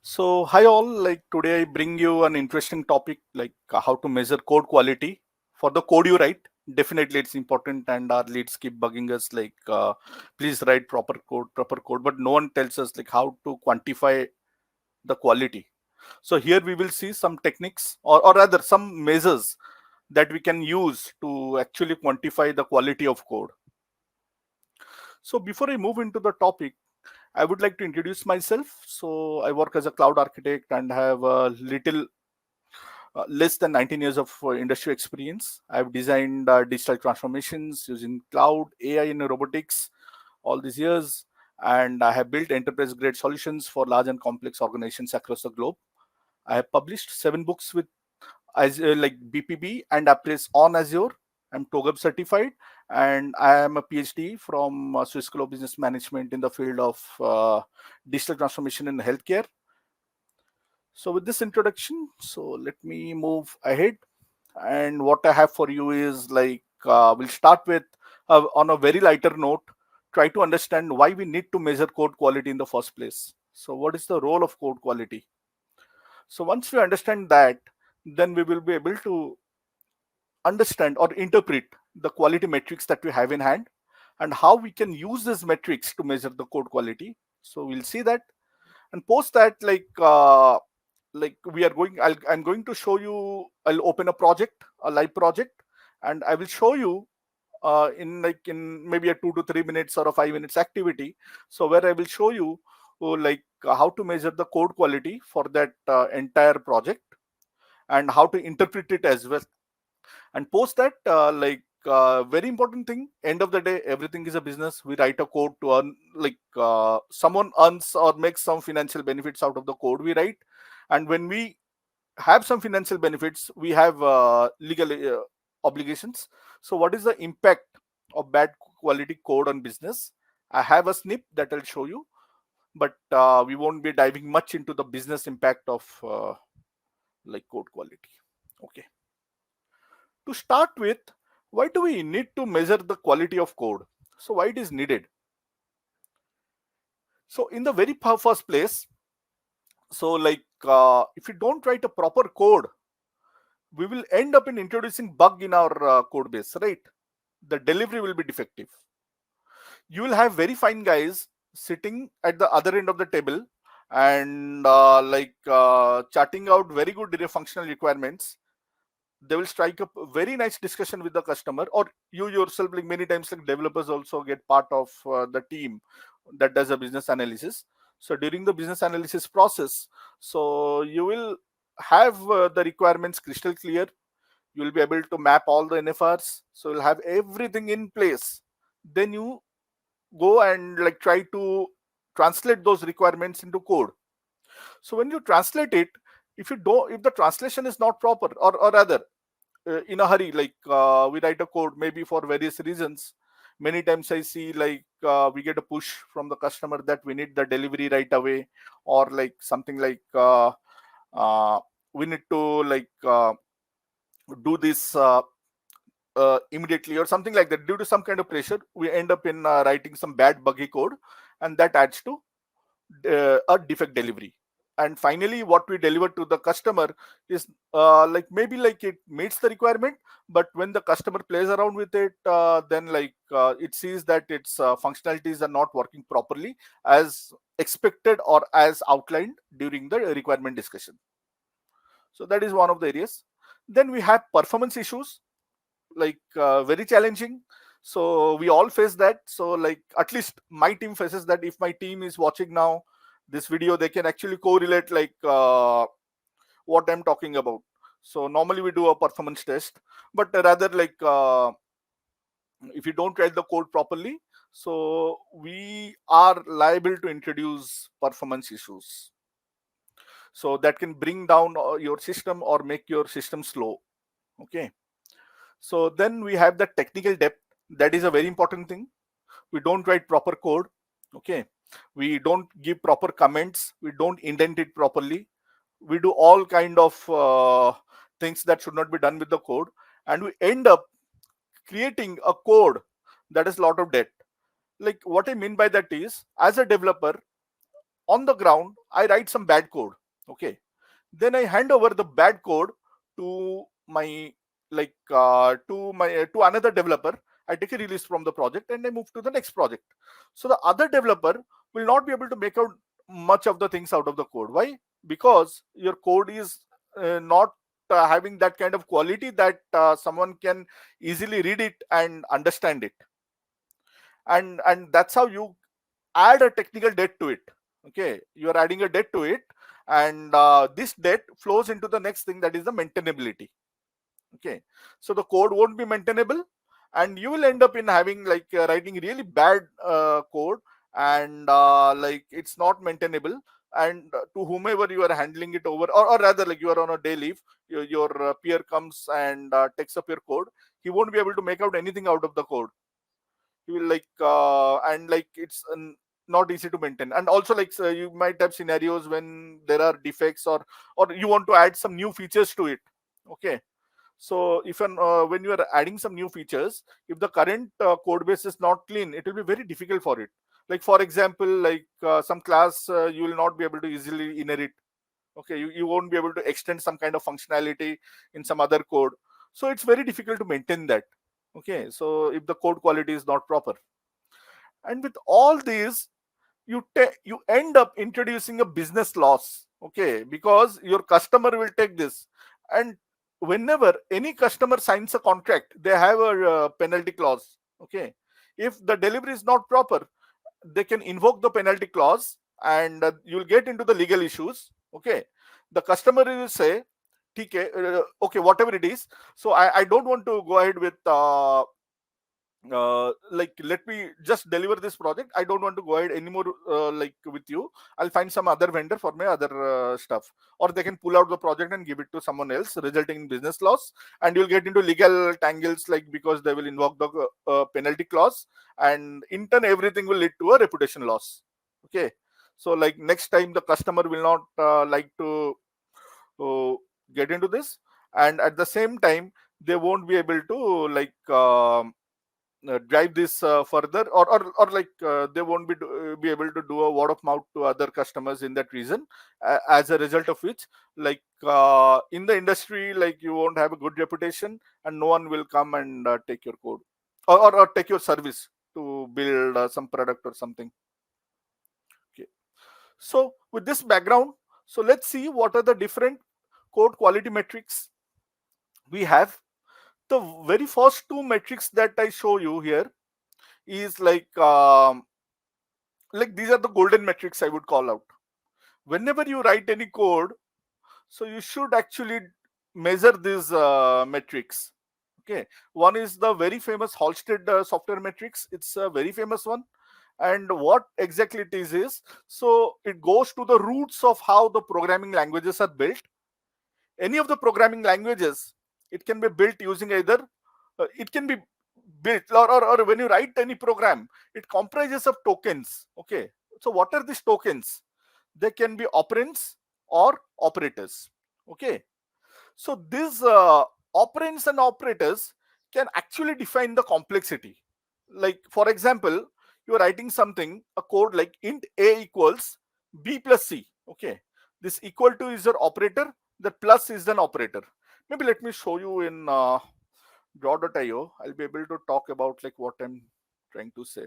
So hi all, like today I bring you an interesting topic like how to measure code quality for the code you write. Definitely it's important and our leads keep bugging us like please write proper code, but no one tells us like how to quantify the quality. So here we will see some techniques or rather some measures that we can use to actually quantify the quality of code. So before I move into the topic, I would like to introduce myself. So I work as a cloud architect and have a little less than 19 years of industry experience. I've designed digital transformations using cloud, AI, and robotics all these years, and I have built enterprise-grade solutions for large and complex organizations across the globe. I have published 7 books with like BPB and Appraise on Azure. I'm TOGAF certified, and I am a PhD from Swiss School of Business Management in the field of digital transformation in healthcare. So with this introduction, so let me move ahead. And what I have for you is like we'll start with on a very lighter note, try to understand why we need to measure code quality in the first place. So what is the role of code quality? So once we understand that, then we will be able to understand or interpret the quality metrics that we have in hand and how we can use these metrics to measure the code quality. So we'll see that, and post that like we are going I'm going to show you. I'll open a live project, and I will show you in maybe a 2 to 3 minutes or a 5 minutes activity, so where I will show you how to measure the code quality for that entire project and how to interpret it as well. And post that very important thing, end of the day everything is a business. We write a code to earn, someone earns or makes some financial benefits out of the code we write, and when we have some financial benefits, we have legal obligations. So what is the impact of bad quality code on business? I have a snip that I'll show you, but we won't be diving much into the business impact of code quality. Okay, to start with, why do we need to measure the quality of code? So why it is needed? So in the very first place, so if you don't write a proper code, we will end up in introducing bug in our code base, right? The delivery will be defective. You will have very fine guys sitting at the other end of the table and charting out very good functional requirements. They will strike up a very nice discussion with the customer, or you yourself, like many times like developers also get part of the team that does a business analysis. So during the business analysis process, so you will have the requirements crystal clear. You will be able to map all the NFRs, so you'll have everything in place. Then you go and like try to translate those requirements into code. So when you translate it, if the translation is not proper, or rather in a hurry, we write a code maybe for various reasons. Many times I see we get a push from the customer that we need the delivery right away, or like something we need to do this immediately or something like that. Due to some kind of pressure, we end up in writing some bad buggy code, and that adds to a defect delivery. And finally what we deliver to the customer is maybe like it meets the requirement, but when the customer plays around with it, then it sees that its functionalities are not working properly as expected or as outlined during the requirement discussion. So that is one of the areas. Then we have performance issues, very challenging. So we all face that. So like at least my team faces that. If my team is watching now this video, they can actually correlate what I'm talking about. So normally we do a performance test, but rather if you don't write the code properly, so we are liable to introduce performance issues, so that can bring down your system or make your system slow. Okay, so then we have the technical depth. That is a very important thing. We don't write proper code. Okay, we don't give proper comments, we don't indent it properly, we do all kind of things that should not be done with the code, and we end up creating a code that is lot of debt. Like what I mean by that is, as a developer, on the ground I write some bad code. Okay, then I hand over the bad code to my to another developer. I take a release from the project and I move to the next project. So the other developer will not be able to make out much of the things out of the code. Why? Because your code is not having that kind of quality that someone can easily read it and understand it. And that's how you add a technical debt to it. Okay, you are adding a debt to it, and this debt flows into the next thing, that is the maintainability. Okay, so the code won't be maintainable, and you will end up in having writing really bad code, and it's not maintainable. And to whomever you are handling it over, or rather, like, you are on a day leave, your peer comes and takes up your code. He won't be able to make out anything out of the code. He will and it's not easy to maintain. And also, you might have scenarios when there are defects, or you want to add some new features to it. Okay, so if when you are adding some new features, if the current code base is not clean, it will be very difficult for it. Like, for example, some class you will not be able to easily inherit. Okay, you won't be able to extend some kind of functionality in some other code. So it's very difficult to maintain that. Okay, so if the code quality is not proper, and with all these, you end up introducing a business loss. Okay, because your customer will take this. And whenever any customer signs a contract, they have a penalty clause. Okay, if the delivery is not proper, they can invoke the penalty clause, and you'll get into the legal issues. Okay, the customer will say, okay, whatever it is, so I don't want to go ahead with let me just deliver this project. I don't want to go ahead anymore with you. I'll find some other vendor for my other stuff. Or they can pull out the project and give it to someone else, resulting in business loss. And you'll get into legal tangles, because they will invoke the penalty clause, and in turn everything will lead to a reputation loss. Okay, so next time the customer will not like to uh, get into this. And at the same time, they won't be able to drive this further, or they won't be able to do a word of mouth to other customers in that region, as a result of which, in the industry, you won't have a good reputation, and no one will come and take your code, or take your service to build some product or something. Okay, so with this background, so let's see what are the different code quality metrics we have. The very first two metrics that I show you here is these are the golden metrics I would call out. Whenever you write any code, so you should actually measure these metrics. Okay, one is the very famous Halstead software metrics. It's a very famous one. And what exactly it is, so it goes to the roots of how the programming languages are built. Any of the programming languages, it can be built using either it can be built, or when you write any program, it comprises of tokens. Okay, so what are these tokens? They can be operands or operators. Okay, so these operands and operators can actually define the complexity. Like, for example, you are writing something, a code like int a equals b plus c. Okay, this equal to is your operator, that plus is an operator. Maybe let me show you in draw.io. I'll be able to talk about what I'm trying to say.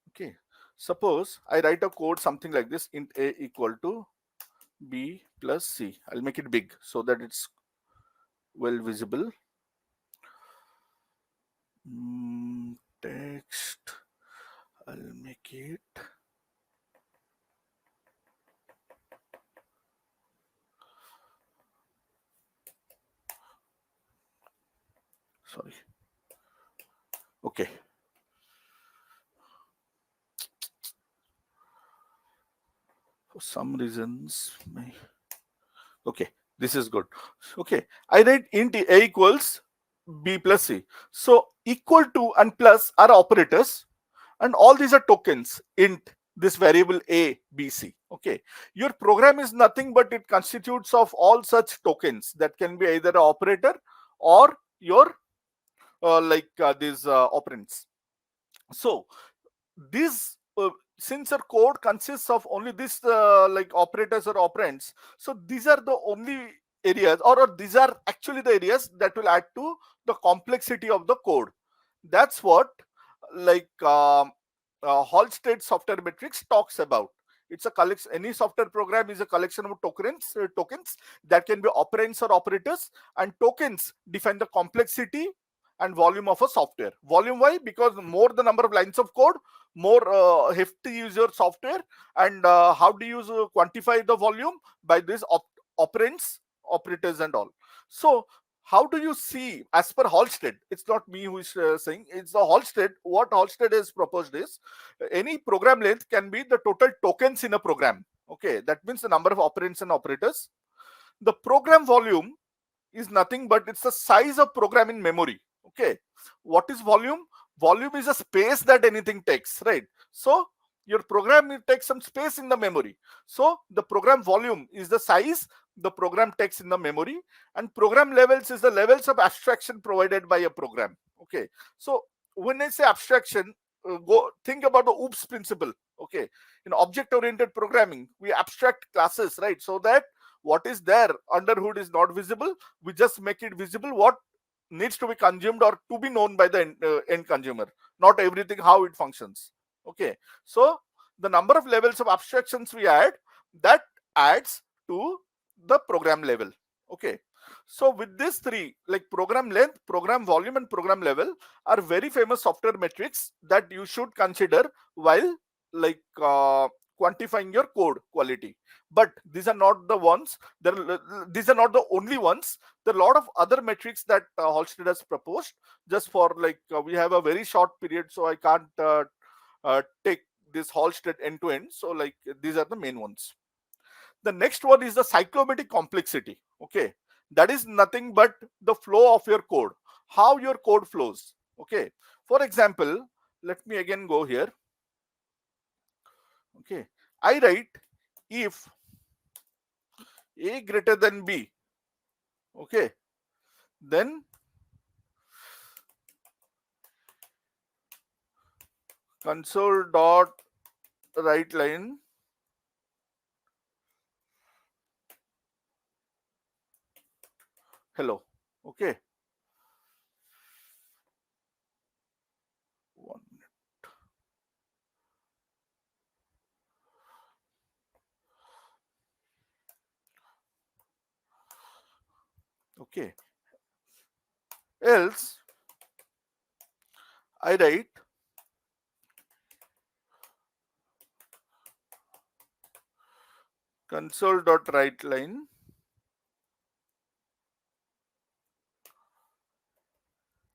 Okay, suppose I write a code something like this: int a equal to b plus c. I'll make it big so that it's well visible. Text, I'll make it sorry. Okay, for some reasons okay, this is good. Okay, I write int a equals b plus c. So equal to and plus are operators, and all these are tokens. Int this variable a, b, c. Okay, your program is nothing but it constitutes of all such tokens that can be either an operator or your these operands. So these since your code consists of only this like operators or operands, so these are the only areas, or these are actually the areas that will add to the complexity of the code. That's what like Halstead software metrics talks about. It's a collection. Any software program is a collection of tokens that can be operands or operators, and tokens define the complexity and volume of a software. Volume, why? Because more the number of lines of code, more hefty user software. And how do you quantify the volume? By these operands, operators and all. So how do you see, as per Halstead, it's not me who is saying, it's the Halstead. What Halstead has proposed is any program length can be the total tokens in a program. Okay, that means the number of operands and operators. The program volume is nothing but it's the size of program in memory. Okay, what is volume? Volume is a space that anything takes, right? So your program will take some space in the memory. So the program volume is the size the program takes in the memory, and program levels is the levels of abstraction provided by a program. Okay, so when I say abstraction, go think about the OOPS principle. Okay, in object oriented programming we abstract classes, right? So that what is there under hood is not visible. We just make it visible what needs to be consumed or to be known by the end consumer, not everything how it functions. Okay, so the number of levels of abstractions we add, that adds to the program level. Okay, so with these three, like program length, program volume and program level, are very famous software metrics that you should consider while like quantifying your code quality. But these are not the ones, these are not the only ones. There are a lot of other metrics that Halstead has proposed. Just for like we have a very short period, so I can't take this Halstead end to end. So like these are the main ones. The next one is the cyclomatic complexity. Okay, that is nothing but the flow of your code, how your code flows. Okay, for example, let me again go here. Okay, I write if a greater than b. Okay, then console dot write line hello. Okay, one minute. Okay, else I write console dot write line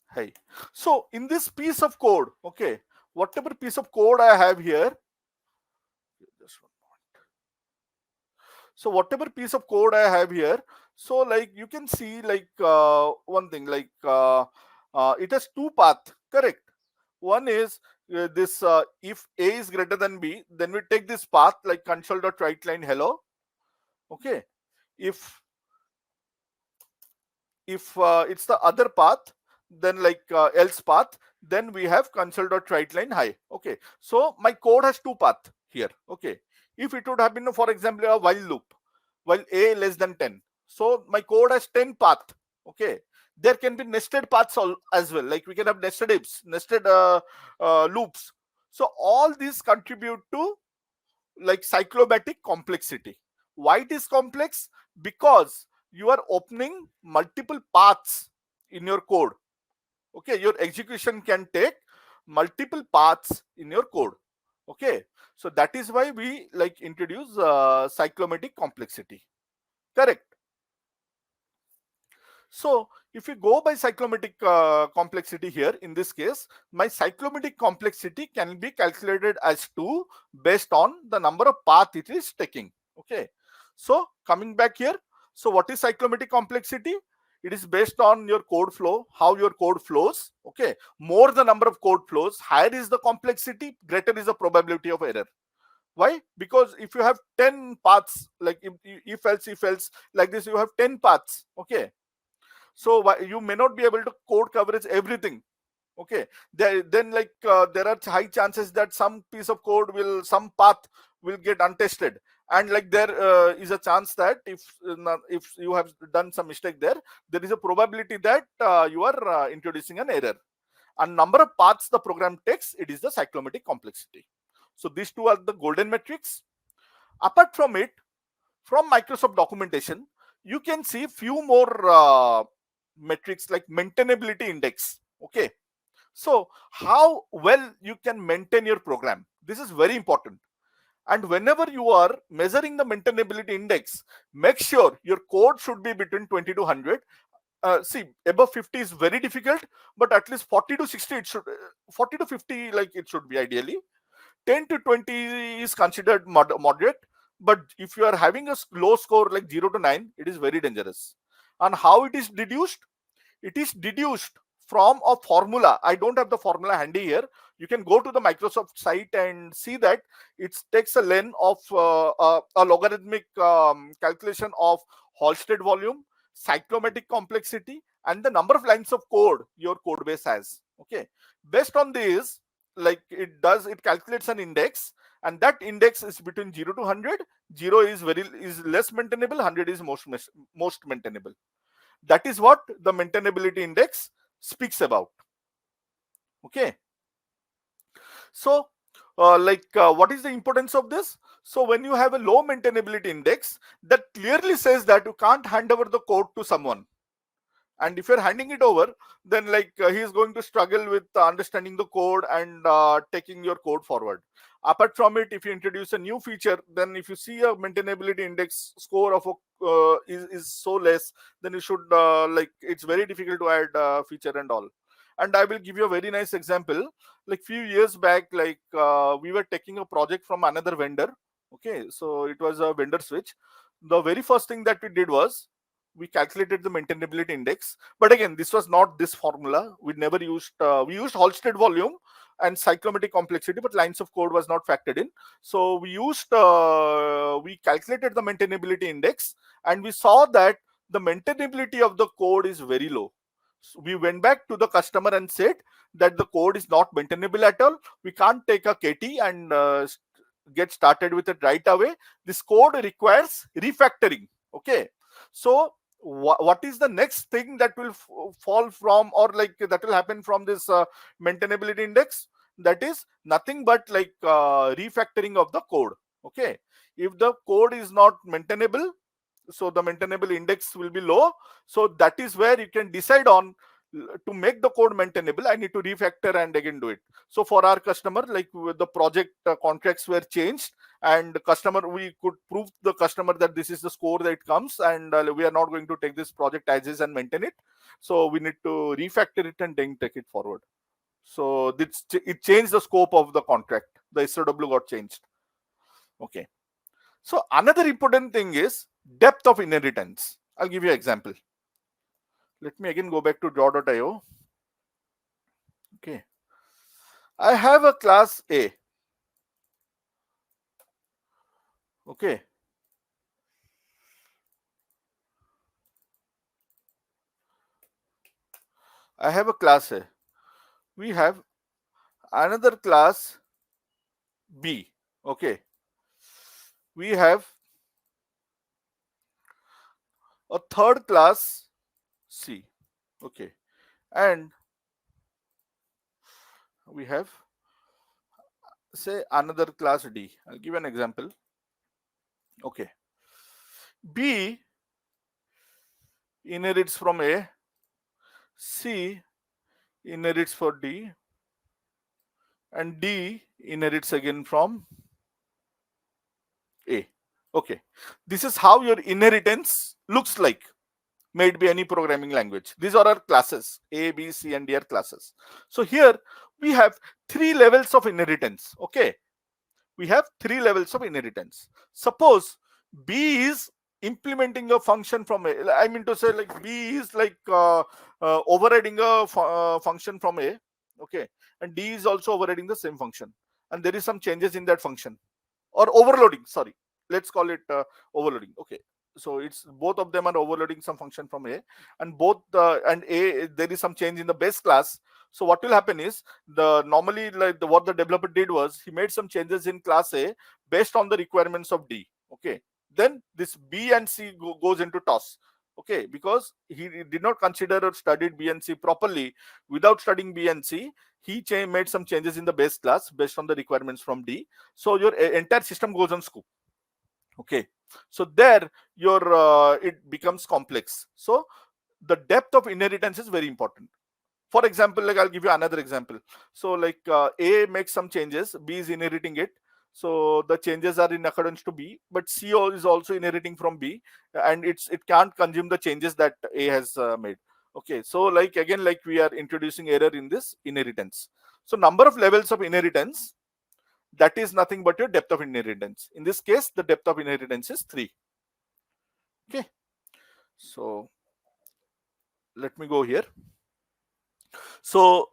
hi. So in this piece of code, okay, whatever piece of code I have here, just one moment. So whatever piece of code I have here, so like you can see like one thing like it has two paths, correct? One is this if a is greater than b, then we take this path like console dot write line hello. Okay, if it's the other path, then like else path, then we have console dot write line hi. Okay, so my code has two paths here. Okay, if it would have been for example a while loop, while a less than 10, so my code has 10 path. Okay, there can be nested paths as well, like we can have nested ifs, nested loops. So all these contribute to like cyclomatic complexity. Why it is complex? Because you are opening multiple paths in your code. Okay, your execution can take multiple paths in your code. Okay, so that is why we like introduce cyclomatic complexity, correct? So if you go by cyclomatic complexity here, in this case, my cyclomatic complexity can be calculated as 2 based on the number of path it is taking. Okay. So coming back here, so what is cyclomatic complexity? It is based on your code flow, how your code flows. Okay. More the number of code flows, higher is the complexity, greater is the probability of error. Why? Because if you have 10 paths, like if else, like this, you have 10 paths. Okay, so you may not be able to code coverage everything. Okay, then like there are high chances that some piece of code will, some path will get untested, and like there is a chance that if you have done some mistake there is a probability that you are introducing an error. And number of paths the program takes, it is the cyclomatic complexity. So these two are the golden metrics. Apart from it, from Microsoft documentation, you can see few more metrics like maintainability index. Okay, so how well you can maintain your program, this is very important. And whenever you are measuring the maintainability index, make sure your code should be between 20 to 100. See, above 50 is very difficult, but at least 40 to 60 it should, 40 to 50 like it should be ideally. 10 to 20 is considered moderate, but if you are having a low score like 0 to 9, it is very dangerous. And how it is deduced? It is deduced from a formula. I don't have the formula handy here. You can go to the Microsoft site and see that it takes a len of a logarithmic calculation of Halstead volume, cyclomatic complexity, and the number of lines of code your code base has. Okay, based on this, like it calculates an index, and that index is between 0 to 100. 0 is less maintainable, 100 is most maintainable. That is what the maintainability index speaks about. Okay, so what is the importance of this? So when you have a low maintainability index, that clearly says that you can't hand over the code to someone, and if you're handing it over, then he is going to struggle with understanding the code and taking your code forward. Apart from it, if you introduce a new feature, then if you see a maintainability index score of is so less, then you should it's very difficult to add feature and all. And I will give you a very nice example. Like few years back, we were taking a project from another vendor. Okay, so it was a vendor switch. The very first thing that we did was we calculated the maintainability index, but again, this was not this formula. We never used we used Halstead volume and cyclomatic complexity, but lines of code was not factored in. So we calculated the maintainability index, and we saw that the maintainability of the code is very low. So we went back to the customer and said that the code is not maintainable at all. We can't take a KT and get started with it right away. This code requires refactoring. Okay, so what is the next thing that will fall from, or that will happen from this maintainability index? That is nothing but refactoring of the code. Okay, if the code is not maintainable, so the maintainable index will be low. So that is where you can decide on to make the code maintainable, I need to refactor and again do it. So for our customer, the project contracts were changed, and we could prove the customer that this is the score that it comes, and we are not going to take this project as is and maintain it. So we need to refactor it and then take it forward. So it changed the scope of the contract. The SOW got changed. Okay. So another important thing is depth of inheritance. I'll give you an example. Let me again go back to draw.io. Okay. I have a class A. Okay. I have a class A. We have another class B. Okay. We have a third class C. Okay. And we have, say, another class D. I'll give an example. Okay. B inherits from A. C inherits for D. And D inherits again from A. Okay. This is how your inheritance looks like. May it be any programming language. These are our classes. A, B, C, and D are classes. So here we have 3 levels of inheritance. Okay. We have 3 levels of inheritance. Suppose B is implementing a function from A. I mean to say, B is overriding a function from A. Okay. And D is also overriding the same function. And there is some changes in that function. Or overloading, sorry. Let's call it overloading. Okay. So it's both of them are overloading some function from A, and both and A, there is some change in the base class. So what will happen is, the normally what the developer did was he made some changes in class A based on the requirements of D. Okay, then this B and C goes into toss. Okay, because he did not consider or studied B and C properly. Without studying B and C, he made some changes in the base class based on the requirements from D. So your entire system goes on scoop. Okay, so there your it becomes complex. So the depth of inheritance is very important. For example, like I'll give you another example. So like A makes some changes, B is inheriting it. So the changes are in accordance to B, but C is also inheriting from B, and it can't consume the changes that A has made. Okay, so like again, like we are introducing error in this inheritance. So number of levels of inheritance, that is nothing but your depth of inheritance. In this case, the depth of inheritance is 3. Okay, so let me go here. So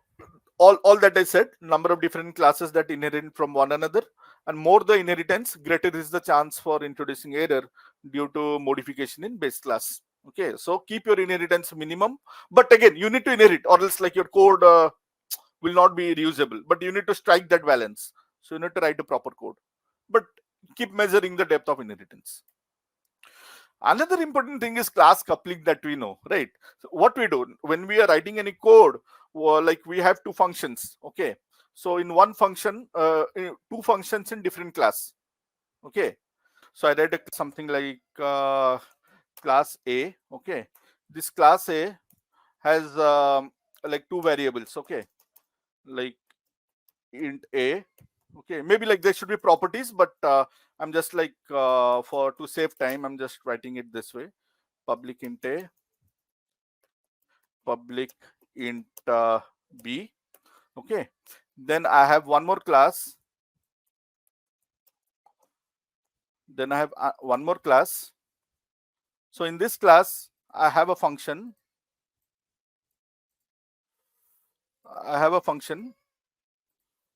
all that I said, number of different classes that inherit from one another, and more the inheritance, greater is the chance for introducing error due to modification in base class. Okay, so keep your inheritance minimum, but again, you need to inherit, or else like your code will not be reusable. But you need to strike that balance. So you need to write a proper code, but keep measuring the depth of inheritance. Another important thing is class coupling that we know, right? So what we do when we are writing any code, like we have two functions. Okay, so in one function, two functions in different class. Okay, so I write something like class A. Okay, this class A has like two variables. Okay, like int A. Okay, maybe like there should be properties, but I'm just like for to save time, I'm just writing it this way: public int A, public int B. Okay, then I have one more class. Then I have one more class. So in this class, I have a function. I have a function.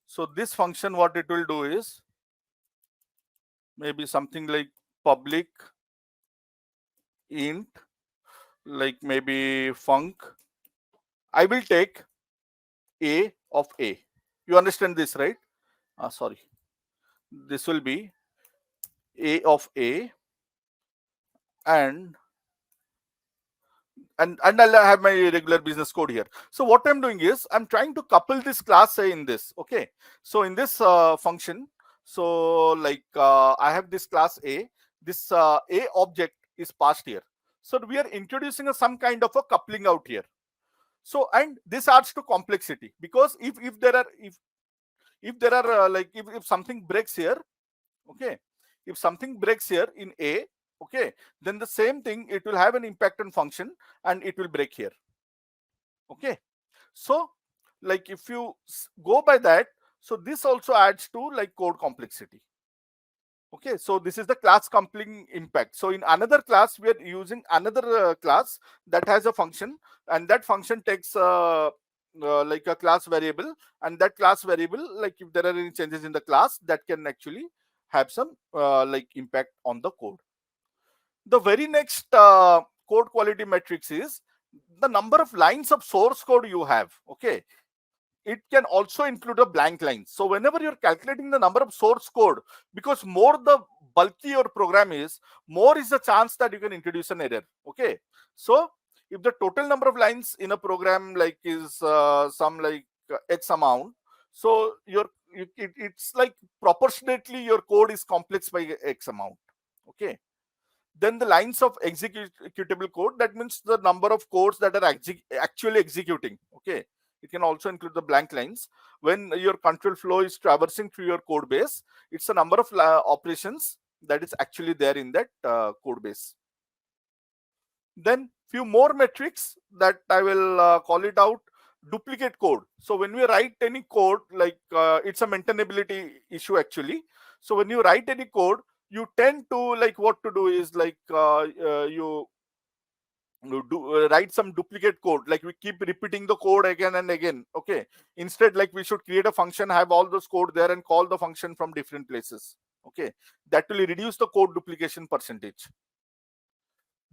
So this function, what it will do is maybe something like public int, like maybe func. I will take A of A. You understand this, right? Sorry. This will be A of A, and I'll have my regular business code here. So what I'm doing is I'm trying to couple this class A in this. Okay, so in this function, so like I have this class A. This A object is passed here. So we are introducing some kind of a coupling out here. So, and this adds to complexity, because if there are like if something breaks here, okay, if something breaks here in A, okay, then the same thing, it will have an impact on function and it will break here. Okay, so like if you go by that, so this also adds to like code complexity. Okay, so this is the class coupling impact. So in another class, we are using another class that has a function, and that function takes like a class variable, and that class variable, like if there are any changes in the class, that can actually have some like impact on the code. The very next code quality metrics is the number of lines of source code you have. Okay, it can also include a blank line. So whenever you're calculating the number of source code, because more the bulky your program is, more is the chance that you can introduce an error. Okay, so if the total number of lines in a program like is some like x amount, so it's like proportionately your code is complex by x amount. Okay, then the lines of executable code, that means the number of codes that are actually executing. Okay, it can also include the blank lines. When your control flow is traversing through your code base, it's the number of operations that is actually there in that code base. Then few more metrics that I will call it out. Duplicate code. So when we write any code, like it's a maintainability issue actually. So when you write any code, you tend to like what to do is like you write some duplicate code, like we keep repeating the code again and again. Okay, instead like we should create a function, have all those code there, and call the function from different places. Okay, that will reduce the code duplication percentage.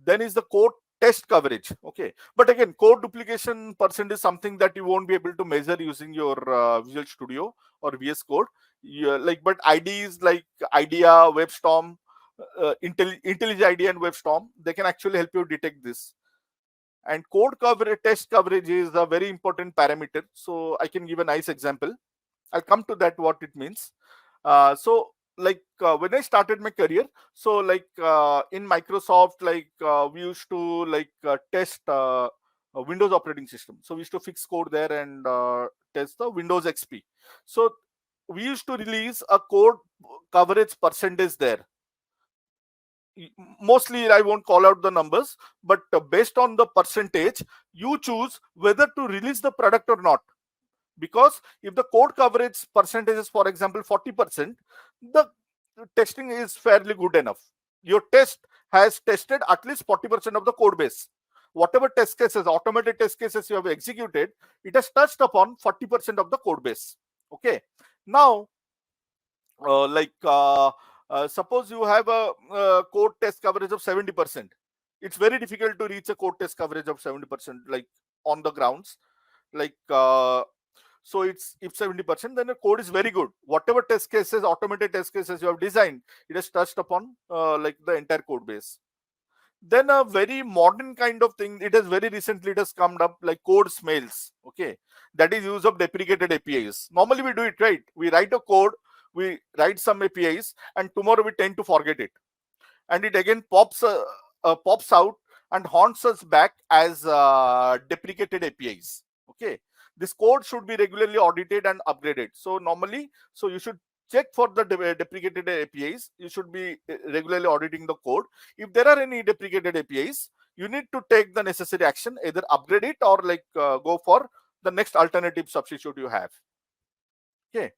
Then is the code test coverage. Okay, but again, code duplication percent is something that you won't be able to measure using your Visual Studio or VS Code. Like, but IDEs like IDEA, WebStorm, IntelliJ IDEA and WebStorm, they can actually help you detect this. And code coverage, test coverage is a very important parameter. So I can give a nice example. I'll come to that what it means. So like when I started my career, so like in Microsoft, like we used to like test a Windows operating system. So we used to fix code there and test the Windows XP. So we used to release a code coverage percentage there. Mostly I won't call out the numbers, but based on the percentage, you choose whether to release the product or not. Because if the code coverage percentage is, for example, 40%, the testing is fairly good enough. Your test has tested at least 40% of the code base. Whatever test cases, automated test cases you have executed, it has touched upon 40% of the code base. Okay, now suppose you have a code test coverage of 70%. It's very difficult to reach a code test coverage of 70%, like on the grounds. Like so it's, if 70%, then the code is very good. Whatever test cases, automated test cases you have designed, it has touched upon like the entire code base. Then a very modern kind of thing, it has very recently, it has come up, like code smells. Okay, that is use of deprecated APIs. Normally we do it right. We write a code, we write some APIs, and tomorrow we tend to forget it, and it again pops out and haunts us back as deprecated APIs. Okay, this code should be regularly audited and upgraded. So normally, so you should check for the deprecated APIs. You should be regularly auditing the code. If there are any deprecated APIs, you need to take the necessary action, either upgrade it or like go for the next alternative substitute you have. Okay,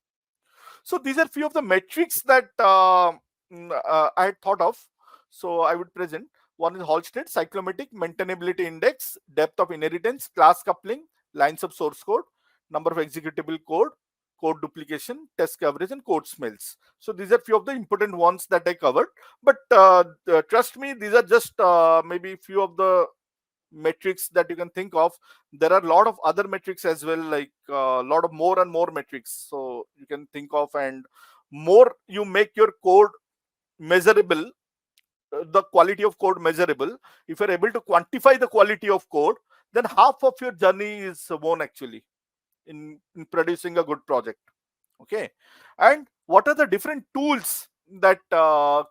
so these are few of the metrics that I had thought of. So I would present. One is Halstead, cyclomatic, maintainability index, depth of inheritance, class coupling, lines of source code, number of executable code, code duplication, test coverage, and code smells. So these are few of the important ones that I covered. But trust me, these are just maybe few of the metrics that you can think of. There are a lot of other metrics as well, like a lot of more and more metrics. So you can think of, and more you make your code measurable, the quality of code measurable. If you're able to quantify the quality of code, then half of your journey is won actually in producing a good project. Okay, and what are the different tools that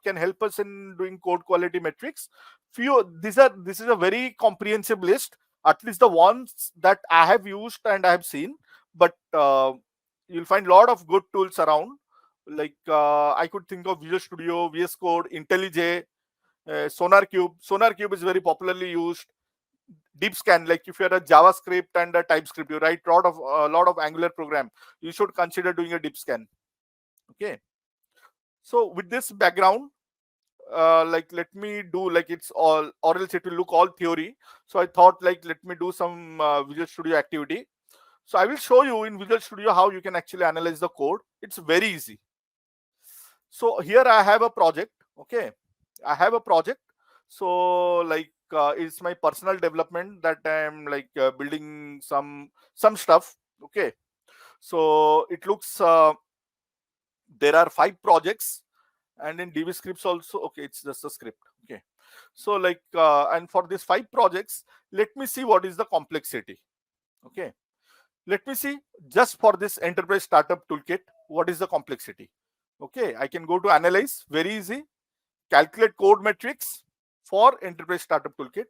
can help us in doing code quality metrics? This is a very comprehensive list, at least the ones that I have used and I have seen. But you'll find a lot of good tools around. Like I could think of Visual Studio, VS Code, IntelliJ, SonarQube. SonarQube is very popularly used. DeepScan, like if you're a JavaScript and a TypeScript, you write a lot of Angular program, you should consider doing a DeepScan. Okay, so with this background, like let me do, like it's all, or else it will look all theory. So I thought, like, let me do some Visual Studio activity. So I will show you in Visual Studio how you can actually analyze the code. It's very easy. So here I have a project. Okay, I have a project. So like it's my personal development that I'm like building some stuff. Okay, so it looks there are 5 projects, and in DB scripts also. Okay, it's just a script. Okay, so like and for these 5 projects, let me see what is the complexity. Okay, let me see just for this enterprise startup toolkit, what is the complexity. Okay, I can go to analyze, very easy, calculate code metrics for enterprise startup toolkit.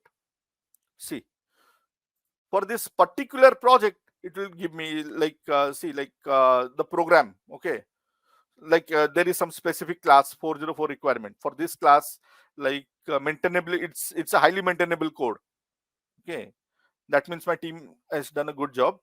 See, for this particular project, it will give me like see, like the program. Okay, like there is some specific class 404 requirement for this class, like maintainable, it's a highly maintainable code. Okay, that means my team has done a good job.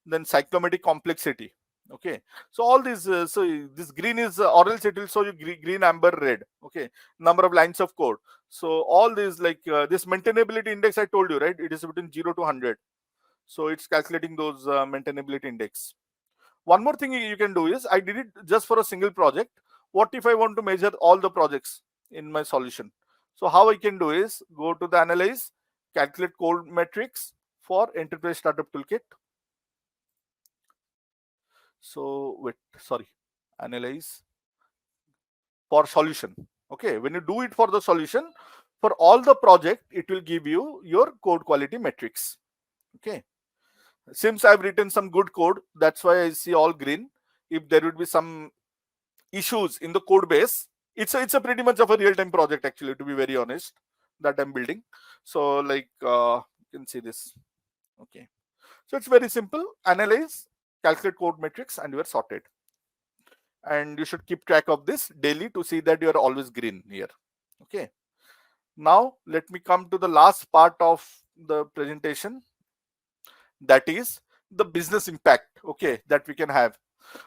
Then cyclomatic complexity. Okay, so all these so this green is or else it will show you green, amber, red. Okay, number of lines of code. So all these, like this maintainability index, I told you, right, it is between 0 to 100. So it's calculating those maintainability index. One more thing you can do is, I did it just for a single project. What if I want to measure all the projects in my solution? So how I can do is, go to the analyze, calculate code metrics for enterprise startup toolkit. So wait, sorry, analyze for solution. Okay, when you do it for the solution, for all the project, it will give you your code quality metrics. Okay, since I've written some good code, that's why I see all green. If there would be some issues in the code base, it's a pretty much of a real-time project actually, to be very honest, that I'm building. So like you can see this. Okay, so it's very simple. Analyze, calculate code metrics, and you are sorted. And you should keep track of this daily to see that you are always green here. Okay, now let me come to the last part of the presentation, that is the business impact, okay, that we can have.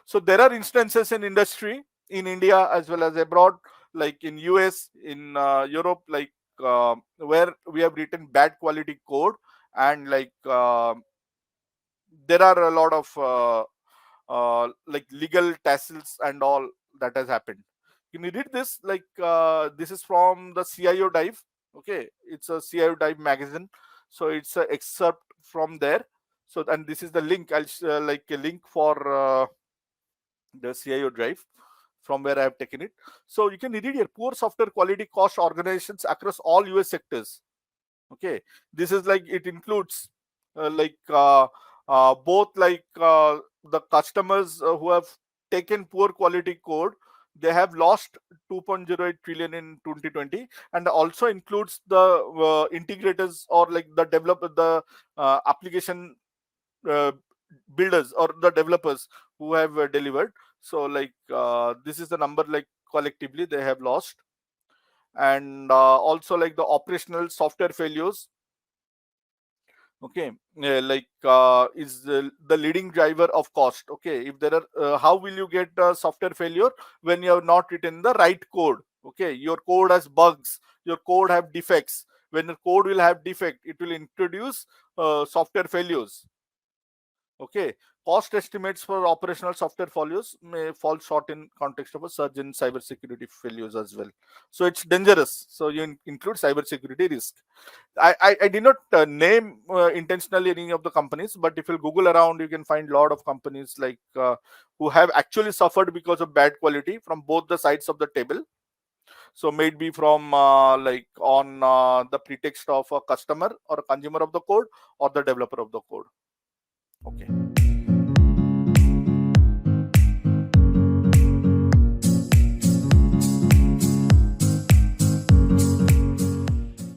So there are instances in industry in India as well as abroad, like in US, in Europe, like where we have written bad quality code, and like there are a lot of like legal tassels and all that has happened. You need this, like this is from the CIO Dive. Okay, it's a CIO Dive magazine, so it's a excerpt from there. So, and this is the link. I'll like a link for the CIO Drive from where I have taken it. So you can read here: poor software quality cost organizations across all US sectors. Okay, this is like, it includes like both like the customers who have taken poor quality code, they have lost 2.08 trillion in 2020, and also includes the integrators, or like the developer, the application uh, builders or the developers who have delivered. So like this is the number, like collectively they have lost. And also like the operational software failures. Okay, like is the leading driver of cost. Okay, if there are how will you get software failure when you have not written the right code? Okay, your code has bugs, your code have defects. When the code will have defect, it will introduce software failures. Okay, cost estimates for operational software failures may fall short in context of a surge in cybersecurity failures as well. So it's dangerous. So you include cybersecurity risk. I did not name intentionally any of the companies, but if you Google around, you can find a lot of companies like who have actually suffered because of bad quality from both the sides of the table. So maybe from like on the pretext of a customer or a consumer of the code, or the developer of the code. Okay.